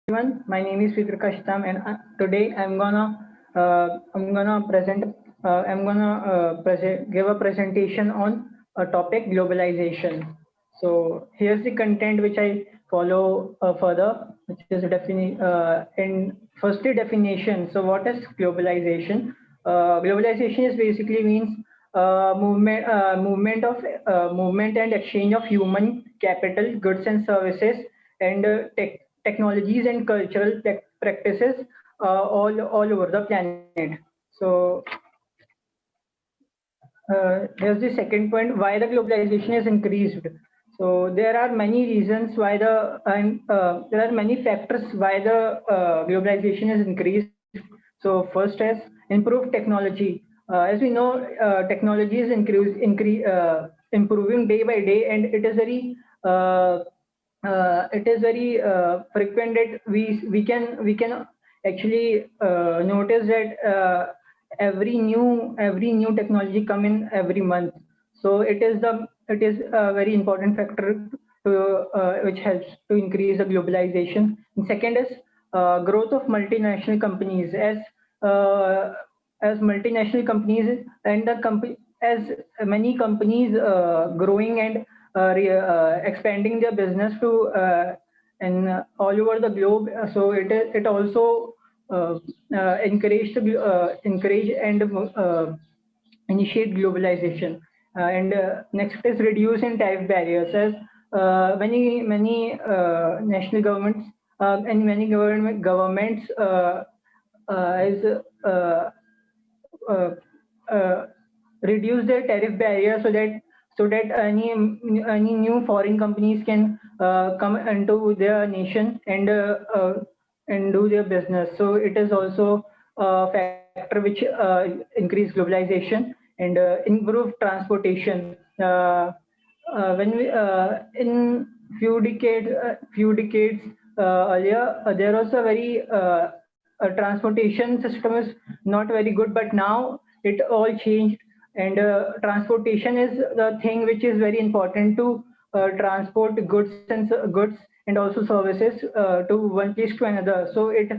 everyone. My name is Fitr Kashtam, and today I'm gonna present give a presentation on a topic globalization. So here's the content which I follow further, which is in firstly definition. So what is globalization? Globalization is basically means movement and exchange of human capital, goods and services, and technologies and cultural practices all over the planet. So here's the second point: why the globalization has increased. So there are many reasons why there are many factors why the globalization has increased. So first is improved technology. As we know, technology is improving day by day, and it is very frequent that we can actually notice that every new technology come in every month. So it is a very important factor which helps to increase the globalization. And second is growth of multinational companies. As multinational companies and the company as many companies growing and expanding their business to and all over the globe. So it also encourage and initiate globalization. And next is reduce and tariff barriers. As many national governments and many governments is uh, uh, reduce their tariff barrier so that any new foreign companies can come into their nation and do their business. So it is also a factor which increase globalization and improve transportation. When we in few decades earlier, there was a transportation system is not very good, but now it all changed. And transportation is the thing which is very important to transport goods and also services to one place to another. So it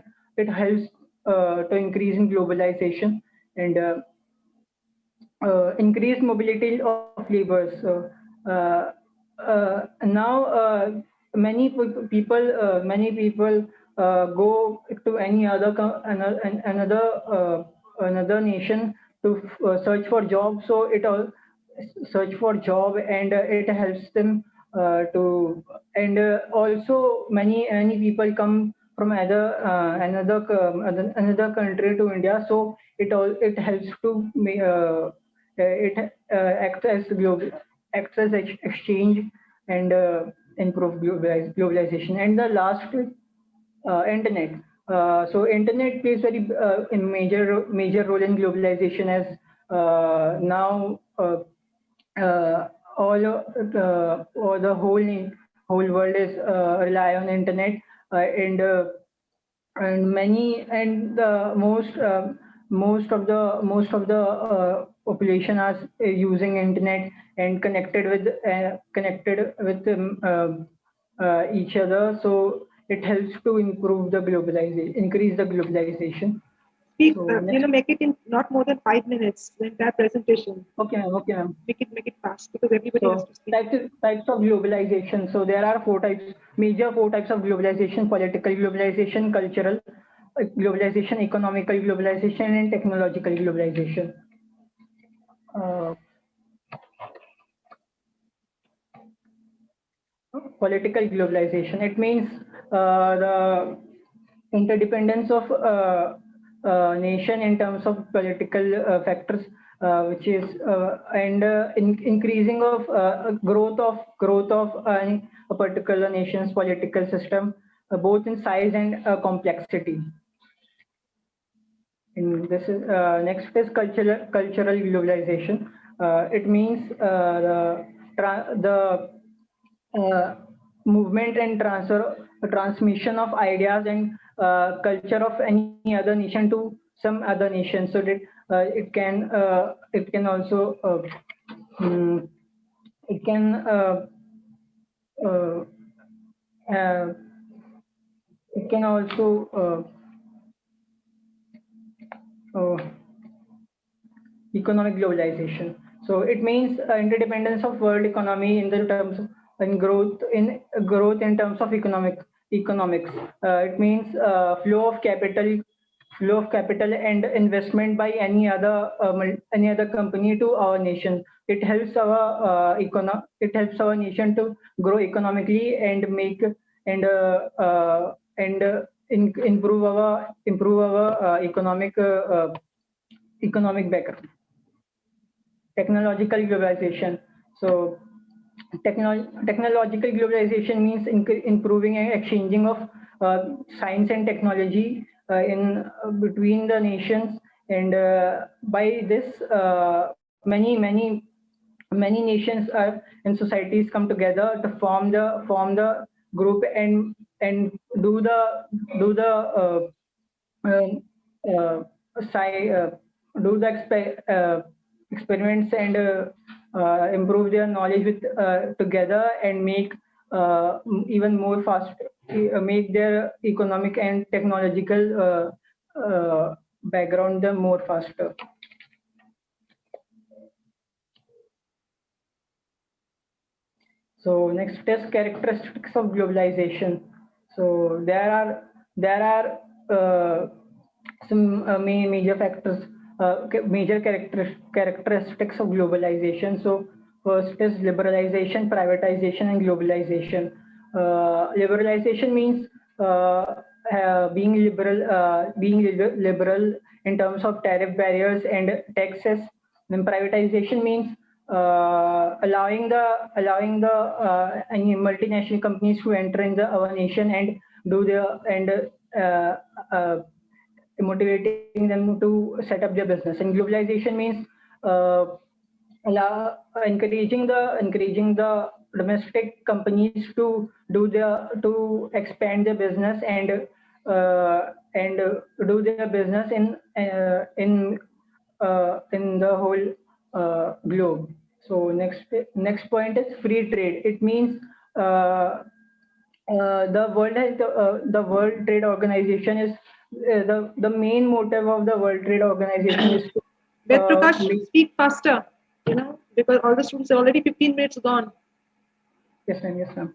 helps to increase in globalization and increased mobility of labor. So now many people go to any other another nation to search for job. So it all search for job, and it helps them to. And also many people come from another country to India. So it helps to it acts as exchange and improve globalization. And the last is internet. So internet plays very in major role in globalization, as now all the whole world is rely on internet. And many and the most of the population are using internet and connected with each other. So it helps to improve the globalization, increase the globalization. Speak, So next. make it in not more than 5 minutes. The entire presentation. Okay, ma'am. Okay, ma'am. Make it fast because everybody has So to speak. types of globalization. So there are four types of globalization: political globalization, cultural globalization, economical globalization, and technological globalization. Uh, Political globalization. It means the interdependence of nation in terms of political factors, which is increasing of growth of a particular nation's political system, both in size and complexity. And this is next is cultural globalization. It means the movement and transmission of ideas and culture of any other nation to some other nation, so that it can also mm, it can uh, uh, it can also economic globalization. So it means interdependence of world economy in the terms of in growth in terms of economics. It means flow of capital and investment by any other company to our nation. It helps it helps our nation to grow economically and make and improve our economic background. Technological globalization. So technological globalization means improving and exchanging of science and technology in between the nations, and by this many nations and societies come together to form the group and do the uh, uh, sci- uh, do the experiments and improve their knowledge with together and make even more fast make their economic and technological background them more faster. So next is characteristics of globalization. So there are some major factors, major characteristics of globalization. So first is liberalization, privatization, and globalization. Liberalization means being liberal in terms of tariff barriers and taxes. Then privatization means allowing the any multinational companies to enter in our nation and do their and uh, uh, motivating them to set up their business. And globalization means uh, encouraging the domestic companies to expand their business and do their business in the whole globe. So next point is free trade. It means the World Trade Organization is the main motive of the World Trade Organization is to Ved Prakash, make. speak faster, because all the students are already 15 minutes gone. Yes, ma'am. Yes, ma'am.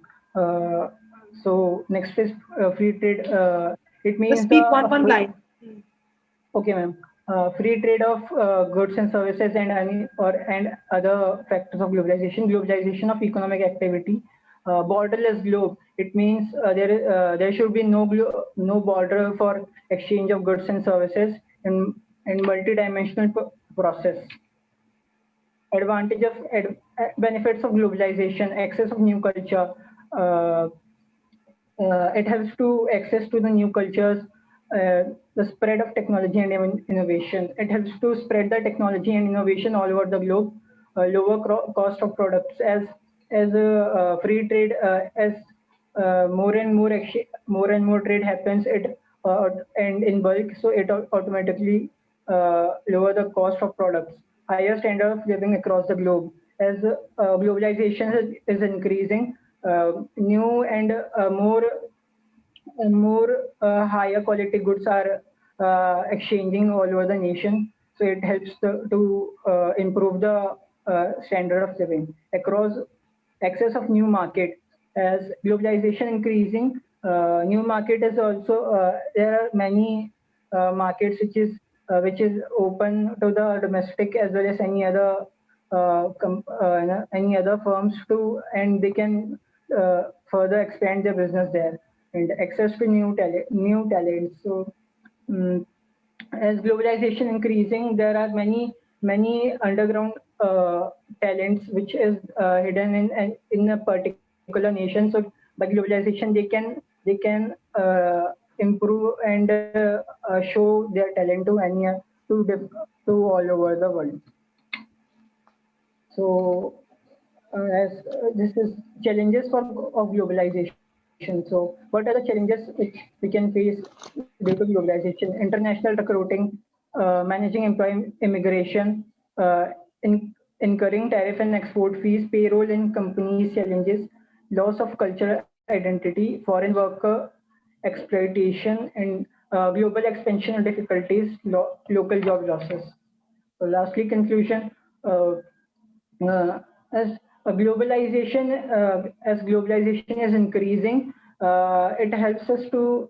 So next is free trade. It Just means speak one line. okay, ma'am. Free trade of goods and services and other factors of globalization. Globalization of economic activity. Borderless globe. It means there should be no border for exchange of goods and services in multi-dimensional process. Advantage of benefits of globalization, access of new culture. Uh, it helps to access to the new cultures, the spread of technology and innovation. It helps to spread the technology and innovation all over the globe, lower cost of products as free trade as more and more trade happens and in bulk, so it automatically lower the cost of products, higher standard of living across the globe. As globalization is increasing, new and more higher quality goods are exchanging all over the nation. So it helps to improve the standard of living across access of new market. As globalization increasing, new market is also there are many markets which is open to the domestic as well as any other firms to, and they can further expand their business there and access to new talents. So um, as globalization increasing, there are many underground talents which is hidden in a particular nation. So by globalization, they can improve and show their talent to to all over the world. So as this is challenges of globalization. So what are the challenges which we can face due to globalization? International recruiting, managing employee immigration, incurring tariff and export fees, payroll in companies challenges, loss of cultural identity, foreign worker exploitation, and global expansion and difficulties, local job losses. So lastly, conclusion. As globalization is increasing, it helps us to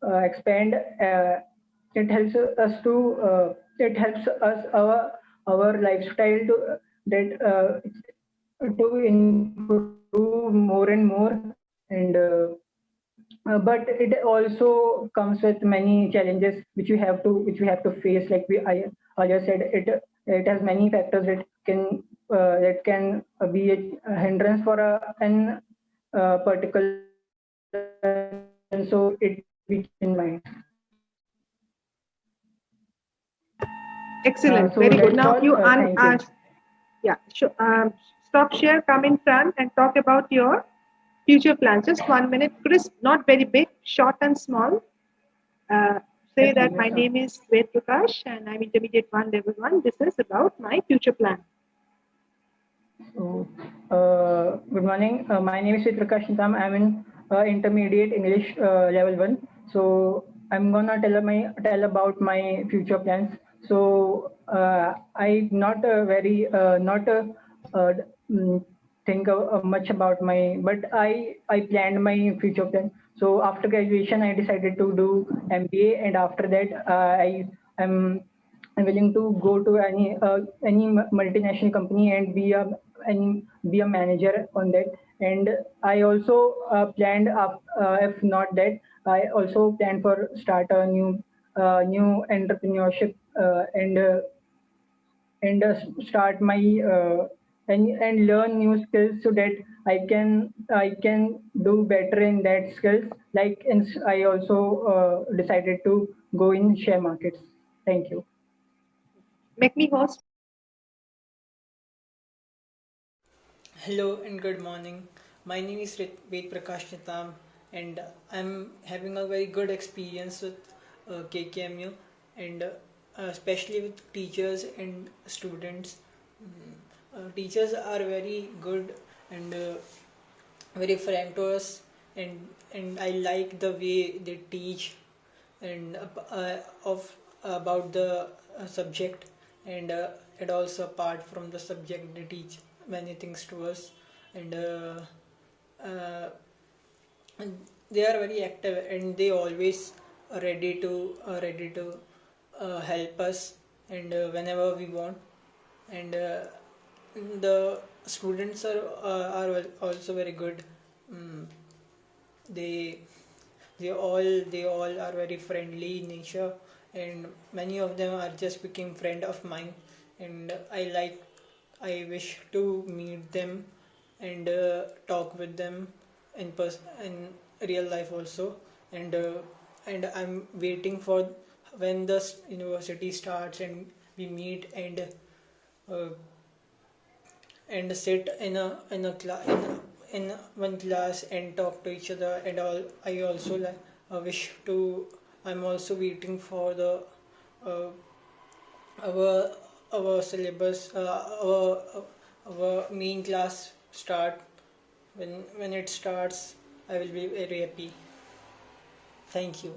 expand. It helps us to it helps us our lifestyle to improve more and more, and but it also comes with many challenges which we have to face. Like I earlier said, it has many factors that can be a hindrance for an particular. So it be in mind. Excellent. So Very good. that's Now all. you Thank you. yeah, sure. Stop share, come in front and talk about your future plans. Just 1 minute, crisp, not very big, short and small. Say that my name is Ved Prakash and I'm intermediate 1, level 1. This is about my future plan. So, good morning. My name is Sri Prakash Nitam. I'm in intermediate English level 1. So I'm gonna tell about my future plans. So I not very not think much about but I planned my future plan. So after graduation, I decided to do MBA, and after that, am I'm willing to go to any multinational company and be a manager on that. And I also planned if not that, I also planned for start a new entrepreneurship, and start my and learn new skills so that I can do better in that skills. I also decided to go in share markets. Thank you. Make me host. Hello and good morning. My name is Ved Prakash Nitam, and I'm having a very good experience with KKMU, and especially with teachers and students. Teachers are very good and very frank to us, and I like the way they teach and of about the subject, and also apart from the subject they teach many things to us, and uh, and they are very active and they always are ready to help us, and whenever we want, and the students are also very good. mm, they they all are very friendly in nature, and many of them are just became friend of mine, and I wish to meet them and talk with them in real life also, and I'm waiting for when the university starts and we meet uh, and sit in one class and talk to each other and all. I also wish to. I'm also waiting for the uh, our our syllabus, our main class start. When it starts, I will be very happy. Thank you.